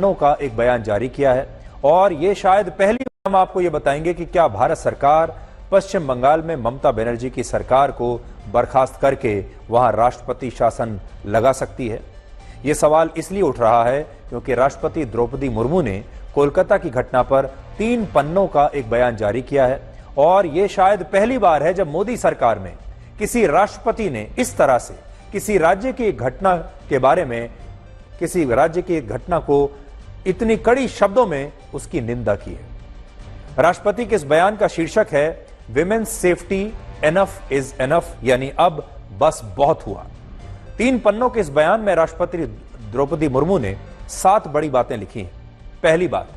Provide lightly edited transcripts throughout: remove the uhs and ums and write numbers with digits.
का एक बयान जारी किया है और ये शायद पहली बार हम आपको ये बताएंगे कि क्या भारत सरकार पश्चिम बंगाल में ममता बनर्जी की सरकार को बर्खास्त करके वहां राष्ट्रपति शासन लगा सकती है। ये सवाल इसलिए उठ रहा है क्योंकि राष्ट्रपति द्रौपदी मुर्मू ने कोलकाता की घटना पर 3 पन्नों का एक बयान जारी किया है और ये शायद पहली बार है जब मोदी सरकार में किसी राष्ट्रपति ने इस तरह से किसी राज्य की घटना के बारे में, किसी राज्य की घटना को इतनी कड़ी शब्दों में उसकी निंदा की है। राष्ट्रपति के इस बयान का शीर्षक है women's safety enough is enough, यानी अब बस बहुत हुआ। 3 पन्नों के इस बयान में राष्ट्रपति द्रौपदी मुर्मू ने 7 बड़ी बातें लिखी हैं। पहली बात,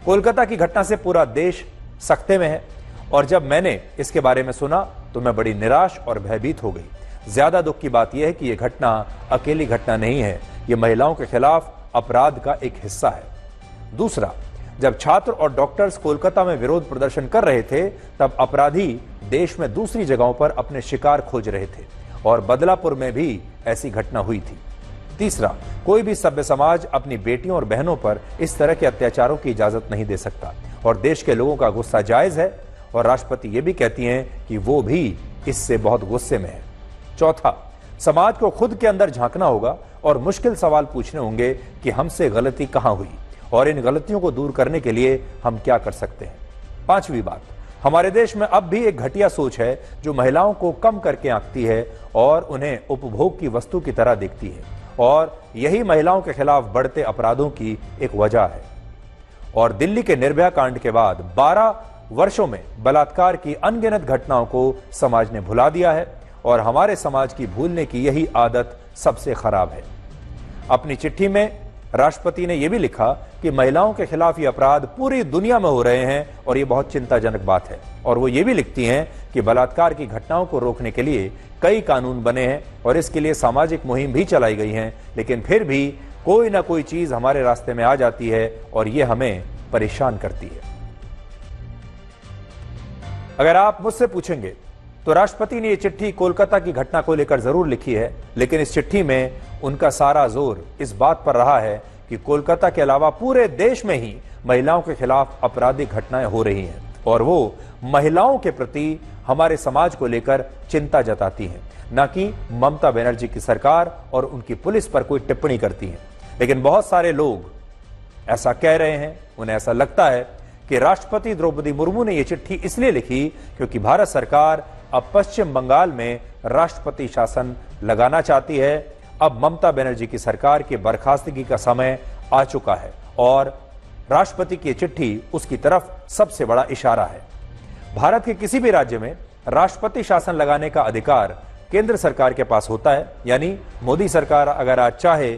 कोलकाता की घटना से पूरा देश सख्ते में है और जब मैंने इसके बारे में सुना तो मैं बड़ी निराश और भयभीत हो गई। ज्यादा दुख की बात यह है कि यह घटना अकेली घटना नहीं है, यह महिलाओं के खिलाफ अपराध का एक हिस्सा है। दूसरा, जब छात्र और डॉक्टर्स कोलकाता में विरोध प्रदर्शन कर रहे थे तब अपराधी देश में दूसरी जगहों पर अपने शिकार खोज रहे थे और बदलापुर में भी ऐसी घटना हुई थी। तीसरा, कोई भी सभ्य समाज अपनी बेटियों और बहनों पर इस तरह के अत्याचारों की इजाजत नहीं दे सकता और देश के लोगों का गुस्सा जायज है और राष्ट्रपति ये भी कहती हैं कि वो भी इससे बहुत गुस्से में है। चौथा, समाज को खुद के अंदर झांकना होगा और मुश्किल सवाल पूछने होंगे कि हमसे गलती कहां हुई और इन गलतियों को दूर करने के लिए हम क्या कर सकते हैं। पांचवी बात, हमारे देश में अब भी एक घटिया सोच है जो महिलाओं को कम करके आंकती है और उन्हें उपभोग की वस्तु की तरह देखती है और यही महिलाओं के खिलाफ बढ़ते अपराधों की एक वजह है। और दिल्ली के निर्भया कांड के बाद 12 वर्षों में बलात्कार की अनगिनत घटनाओं को समाज ने भुला दिया है और हमारे समाज की भूलने की यही आदत सबसे खराब है। अपनी चिट्ठी में राष्ट्रपति ने यह भी लिखा कि महिलाओं के खिलाफ ये अपराध पूरी दुनिया में हो रहे हैं और ये बहुत चिंताजनक बात है। और वो ये भी लिखती हैं कि बलात्कार की घटनाओं को रोकने के लिए कई कानून बने हैं और इसके लिए सामाजिक मुहिम भी चलाई गई हैं, लेकिन फिर भी कोई ना कोई चीज हमारे रास्ते में आ जाती है और ये हमें परेशान करती है। अगर आप मुझसे पूछेंगे तो राष्ट्रपति ने यह चिट्ठी कोलकाता की घटना को लेकर जरूर लिखी है, लेकिन इस चिट्ठी में उनका सारा जोर इस बात पर रहा है कि कोलकाता के अलावा पूरे देश में ही महिलाओं के खिलाफ आपराधिक घटनाएं हो रही हैं और वो महिलाओं के प्रति हमारे समाज को लेकर चिंता जताती हैं, न कि ममता बनर्जी की सरकार और उनकी पुलिस पर कोई टिप्पणी करती हैं। लेकिन बहुत सारे लोग ऐसा कह रहे हैं, उन्हें ऐसा लगता है कि राष्ट्रपति द्रौपदी मुर्मू ने यह चिट्ठी इसलिए लिखी क्योंकि भारत सरकार अब पश्चिम बंगाल में राष्ट्रपति शासन लगाना चाहती है। अब ममता बनर्जी की सरकार के बर्खास्तगी का समय आ चुका है और राष्ट्रपति की चिट्ठी उसकी तरफ सबसे बड़ा इशारा है। भारत के किसी भी राज्य में राष्ट्रपति शासन लगाने का अधिकार केंद्र सरकार के पास होता है, यानी मोदी सरकार अगर आज चाहे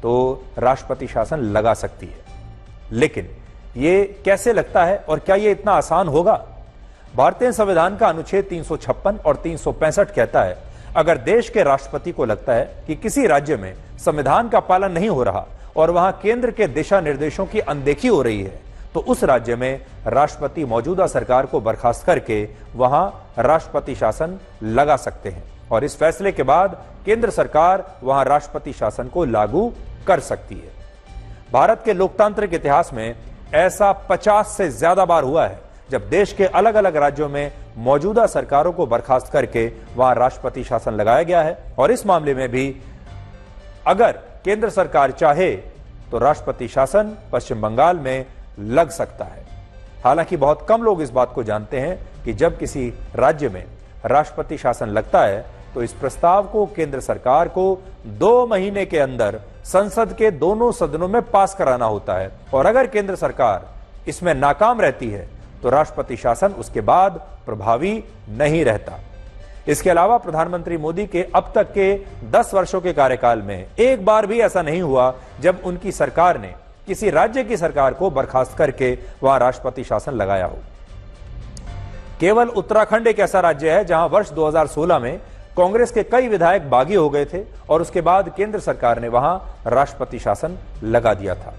तो राष्ट्रपति शासन लगा सकती है। लेकिन ये कैसे लगता है और क्या ये इतना आसान होगा? भारतीय संविधान का अनुच्छेद 356 और 365 कहता है अगर देश के राष्ट्रपति को लगता है कि किसी राज्य में संविधान का पालन नहीं हो रहा और वहां केंद्र के दिशा निर्देशों की अनदेखी हो रही है तो उस राज्य में राष्ट्रपति मौजूदा सरकार को बर्खास्त करके वहां राष्ट्रपति शासन लगा सकते हैं और इस फैसले के बाद केंद्र सरकार वहां राष्ट्रपति शासन को लागू कर सकती है। भारत के लोकतांत्रिक इतिहास में ऐसा 50 से ज्यादा बार हुआ है जब देश के अलग अलग राज्यों में मौजूदा सरकारों को बर्खास्त करके वहां राष्ट्रपति शासन लगाया गया है और इस मामले में भी अगर केंद्र सरकार चाहे तो राष्ट्रपति शासन पश्चिम बंगाल में लग सकता है। हालांकि बहुत कम लोग इस बात को जानते हैं कि जब किसी राज्य में राष्ट्रपति शासन लगता है तो इस प्रस्ताव को केंद्र सरकार को 2 महीने के अंदर संसद के दोनों सदनों में पास कराना होता है और अगर केंद्र सरकार इसमें नाकाम रहती है तो राष्ट्रपति शासन उसके बाद प्रभावी नहीं रहता। इसके अलावा प्रधानमंत्री मोदी के अब तक के 10 वर्षों के कार्यकाल में एक बार भी ऐसा नहीं हुआ जब उनकी सरकार ने किसी राज्य की सरकार को बर्खास्त करके वहां राष्ट्रपति शासन लगाया हो। केवल उत्तराखंड एक ऐसा राज्य है जहां वर्ष 2016 में कांग्रेस के कई विधायक बागी हो गए थे और उसके बाद केंद्र सरकार ने वहां राष्ट्रपति शासन लगा दिया था।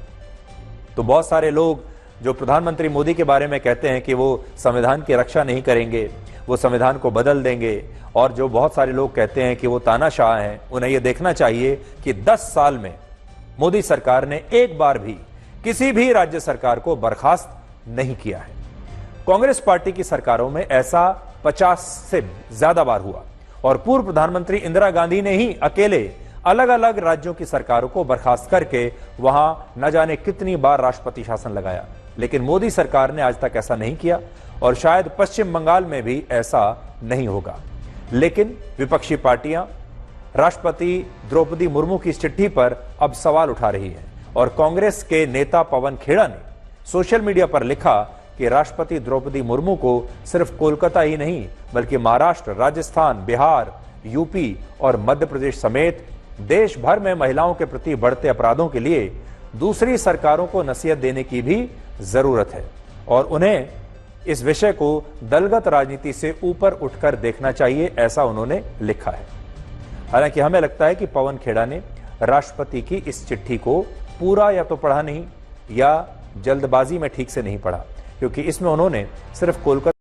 तो बहुत सारे लोग जो प्रधानमंत्री मोदी के बारे में कहते हैं कि वो संविधान की रक्षा नहीं करेंगे, वो संविधान को बदल देंगे, और जो बहुत सारे लोग कहते हैं कि वो तानाशाह हैं, उन्हें ये देखना चाहिए कि 10 साल में मोदी सरकार ने एक बार भी किसी भी राज्य सरकार को बर्खास्त नहीं किया है। कांग्रेस पार्टी की सरकारों में ऐसा 50 से ज्यादा बार हुआ और पूर्व प्रधानमंत्री इंदिरा गांधी ने ही अकेले अलग अलग राज्यों की सरकारों को बर्खास्त करके वहां न जाने कितनी बार राष्ट्रपति शासन लगाया, लेकिन मोदी सरकार ने आज तक ऐसा नहीं किया और शायद पश्चिम बंगाल में भी ऐसा नहीं होगा। लेकिन विपक्षी पार्टियां राष्ट्रपति द्रौपदी मुर्मू की इस चिट्ठी पर अब सवाल उठा रही है और कांग्रेस के नेता पवन खेड़ा ने सोशल मीडिया पर लिखा कि राष्ट्रपति द्रौपदी मुर्मू को सिर्फ कोलकाता ही नहीं बल्कि महाराष्ट्र, राजस्थान, बिहार, यूपी और मध्य प्रदेश समेत देश भर में महिलाओं के प्रति बढ़ते अपराधों के लिए दूसरी सरकारों को नसीहत देने की भी जरूरत है और उन्हें इस विषय को दलगत राजनीति से ऊपर उठकर देखना चाहिए, ऐसा उन्होंने लिखा है। हालांकि हमें लगता है कि पवन खेड़ा ने राष्ट्रपति की इस चिट्ठी को पूरा या तो पढ़ा नहीं या जल्दबाजी में ठीक से नहीं पढ़ा, क्योंकि इसमें उन्होंने सिर्फ कोलकाता